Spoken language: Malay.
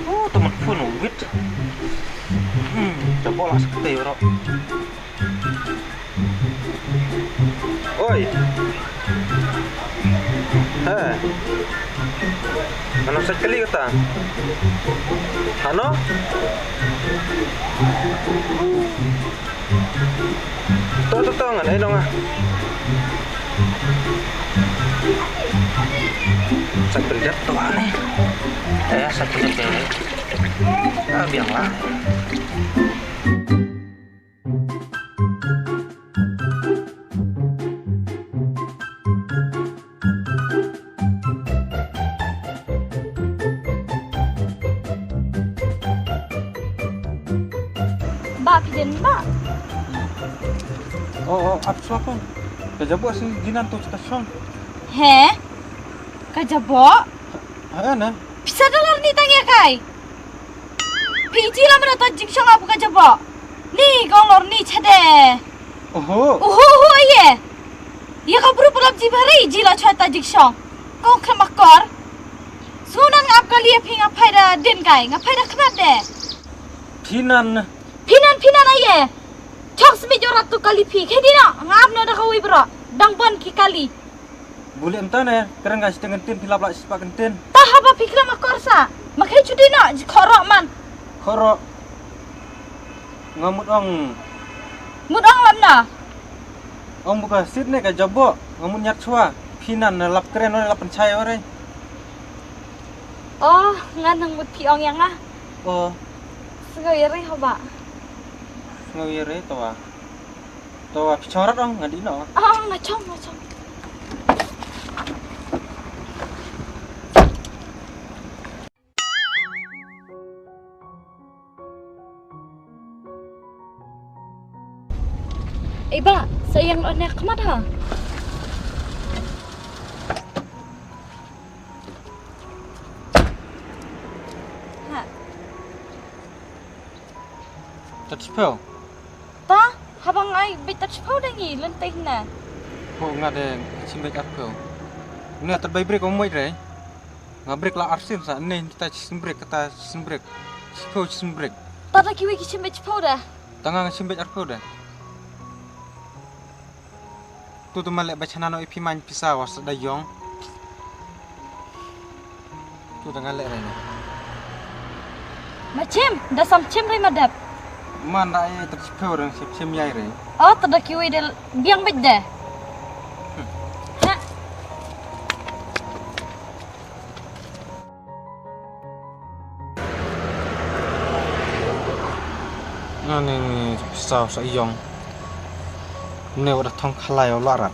Oh, teman pun wit. Coba lah sekali orang. Oi. Heh. Ano sekali kata? Ano? Tuh, nggak ada dong ah. Sekali jatuh aneh. Sekali jatuh. Biarlah. Mbak, pidin mbak. Apa suapun? Kejabuk sih jinan tuh stasiun. He? Kajabok? Ana. Bisa dolar ni tanya kai. Piji lah mana tajik syang apa kajabok? Ni golor ni cede. Oho ye. Ya kau buru pelap jibari jila cai tajik syang. Kau kemakor. Sunan ngap kali ya ping ngapai dah din kai ngapai dah kemat deh. Pinan aye. Chok semi jorat tu kali pi. Kedi nak ngap no dah kau ibro. Dangban ki kali. Boleh entah ne, kerana ngasih dengan tin pilap lak sepak kentin. Tah apa pikir makor sa. Makai cudi nak korok man. Korok. Ngamut ong. Mudang lam na. Ong buka sit ne kejabuk. Ngamut nyat cua. Pinan lap keren oleh lap pencai orang. Oh, nganang mut piong yang ah. Oh, Segawiri hoba. ngawire tawa. Tawa picorat ong ngadi no. Ngacong. Iba, sayang lo nak kemat ha? Tercepel. Ta, habang ay bitat sipaw dangi lentay na. Kok ngade simbek arpel. Ini terbaik break omoi re. Ngabrek la arsin sa ne kita simbrek kata simbrek. Sipo simbrek. Tata kiwi kisimbet sipaw dah. Tangang simbek arpel dah. Tu malek bacana no ipi man pisa was dayong. Tu tangan lek re. Macam, dah samcem re madap. Mana ai tercepel orang siap yai re. Oh, tata kiwi del biang bet dah. Ha. Ngane pisa sa iyong. Ne udah tong khalai olaran.